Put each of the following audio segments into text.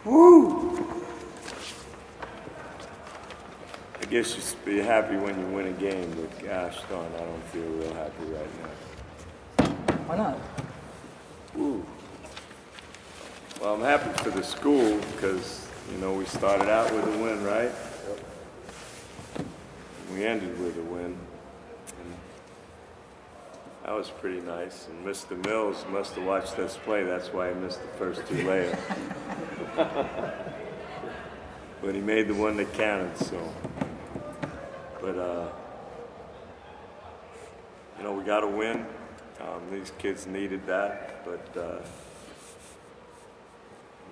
Woo! I guess you should be happy when you win a game, but gosh darn, I don't feel real happy right now. Why not? Woo. Well, I'm happy for the school because, you know, we started out with a win, right? Yep. We ended with a win. And that was pretty nice. And Mr. Mills must have watched us play. That's why he missed the first two layups. But he made the one that counted, so. But, you know, we got to win. These kids needed that, but, you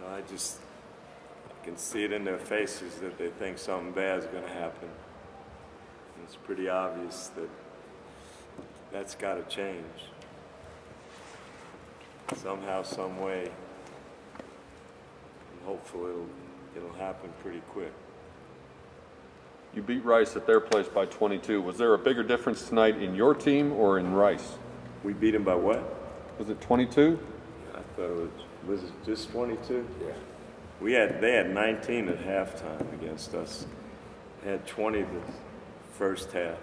know, I can see it in their faces that they think something bad is going to happen. And it's pretty obvious that that's got to change. Somehow, some way, and hopefully it'll happen pretty quick. You beat Rice at their place by 22. Was there a bigger difference tonight in your team or in Rice? We beat him by what? Was it 22? I thought was it just 22? Yeah. They had 19 at halftime against us. They had 20 the first half.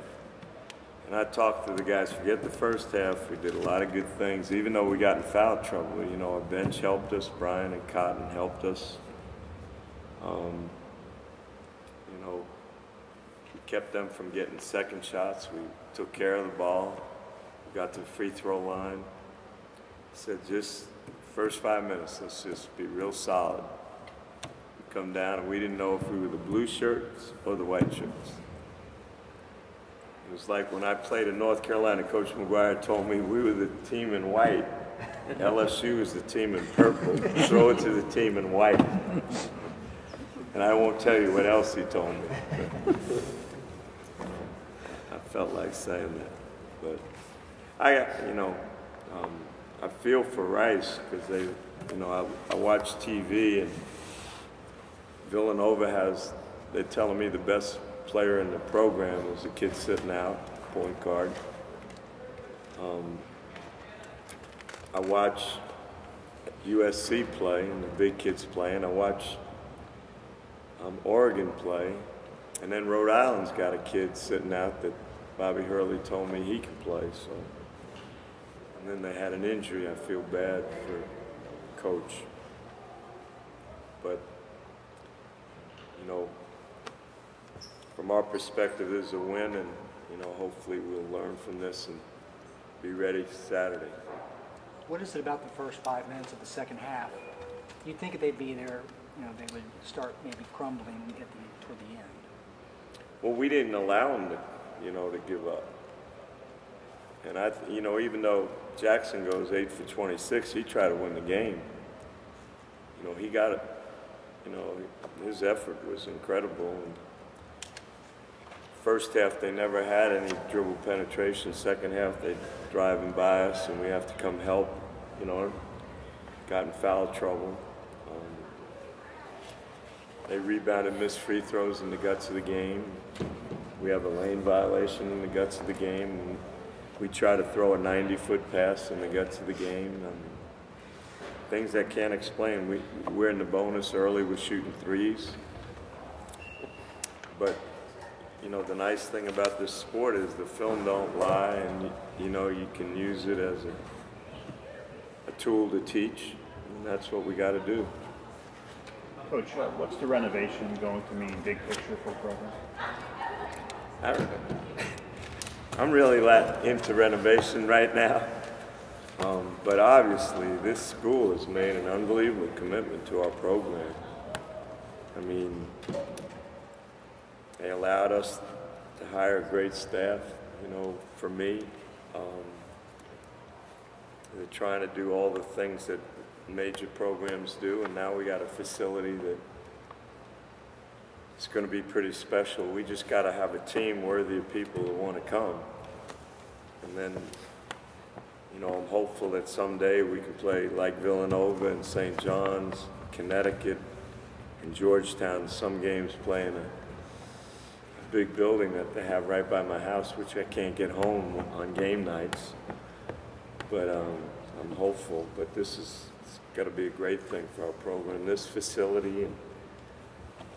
And I talked to the guys, forget the first half, we did a lot of good things, even though we got in foul trouble. You know, our bench helped us, Brian and Cotton helped us. You know, we kept them from getting second shots. We took care of the ball. We got to the free throw line. I said, just first 5 minutes, let's just be real solid. We come down, and we didn't know if we were the blue shirts or the white shirts. It was like when I played in North Carolina, Coach McGuire told me we were the team in white. LSU was the team in purple. Throw it to the team in white. And I won't tell you what else he told me. I felt like saying that. But I feel for Rice because they, you know, I watch TV and Villanova they're telling me the best player in the program was a kid sitting out, point guard. I watch USC play and the big kids play, and I watch Oregon play, and then Rhode Island's got a kid sitting out that Bobby Hurley told me he could play. So, and then they had an injury. I feel bad for Coach, but you know, from our perspective, this is a win, and you know, hopefully we'll learn from this and be ready Saturday. What is it about the first 5 minutes of the second half? You'd think if they'd be there, you know, they would start maybe crumbling toward the end. Well, we didn't allow them to, you know, to give up. And you know, even though Jackson goes 8 for 26, he tried to win the game. You know, he got it. You know, his effort was incredible. And first half, they never had any dribble penetration. Second half, they driving by us, and we have to come help. You know, got in foul trouble. They rebounded, missed free throws in the guts of the game. We have a lane violation in the guts of the game. And we try to throw a 90-foot pass in the guts of the game. Things I can't explain. We're in the bonus early with shooting threes. But, you know, the nice thing about this sport is the film don't lie, and, you know, you can use it as a tool to teach, and that's what we got to do. Coach, what's the renovation going to mean, big picture for the program? I don't know. I'm really into renovation right now. But obviously, this school has made an unbelievable commitment to our program. I mean, they allowed us to hire a great staff, you know, for me. They're trying to do all the things that major programs do, and now we got a facility that it's going to be pretty special. We just got to have a team worthy of people who want to come. And then, you know, I'm hopeful that someday we can play like Villanova and St. John's, Connecticut, and Georgetown. Some games playing a big building that they have right by my house, which I can't get home on game nights. But I'm hopeful. But this is It's got to be a great thing for our program. This facility and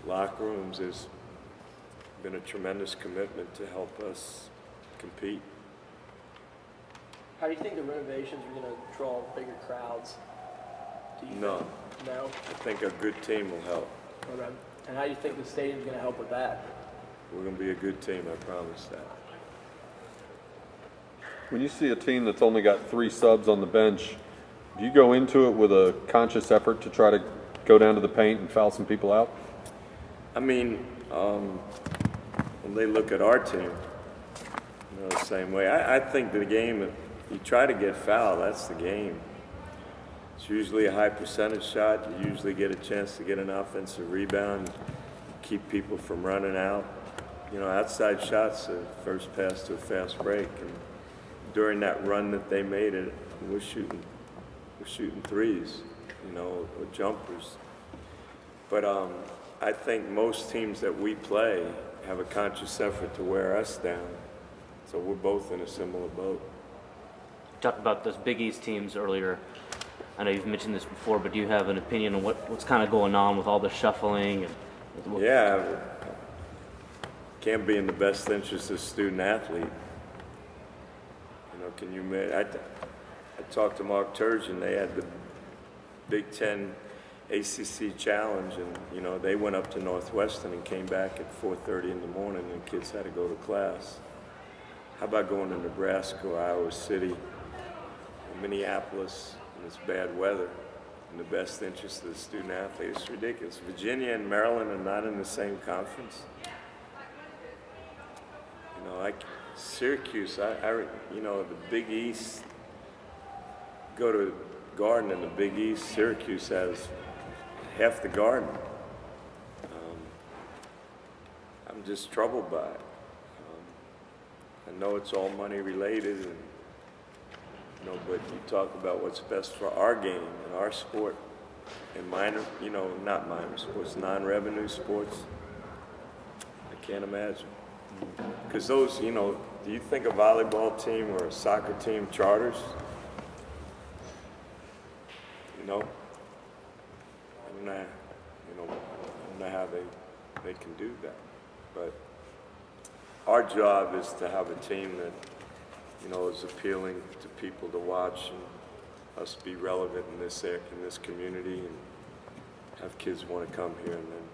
locker rooms has been a tremendous commitment to help us compete. How do you think the renovations are going to draw bigger crowds? Do you No. think? No? I think a good team will help. Okay. And how do you think the stadium's going to help with that? We're going to be a good team, I promise that. When you see a team that's only got 3 subs on the bench, do you go into it with a conscious effort to try to go down to the paint and foul some people out? I mean, when they look at our team, the same way. I think the game, if you try to get fouled, that's the game. It's usually a high percentage shot. You usually get a chance to get an offensive rebound, keep people from running out. Outside shots, the first pass to a fast break. And during that run that they made it, we're shooting threes, or jumpers. But I think most teams that we play have a conscious effort to wear us down. So we're both in a similar boat. You talked about those Big East teams earlier. I know you've mentioned this before, but do you have an opinion on what's kind of going on with all the shuffling? Yeah, can't be in the best interest of student athlete. Can you imagine? I talked to Mark Turgeon. They had the Big Ten ACC Challenge, and they went up to Northwestern and came back at 4:30 in the morning, and kids had to go to class. How about going to Nebraska or Iowa City or Minneapolis in this bad weather in the best interest of the student athlete? It's ridiculous. Virginia and Maryland are not in the same conference. Like Syracuse, the Big East, go to Garden in the Big East, Syracuse has half the Garden. I'm just troubled by it. I know it's all money related, and but you talk about what's best for our game and our sport and not minor sports, non-revenue sports. I can't imagine. Because those, do you think a volleyball team or a soccer team charters? I don't know how they can do that. But our job is to have a team that, is appealing to people to watch, and us be relevant in this community, and have kids want to come here, and then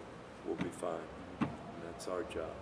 we'll be fine. And that's our job.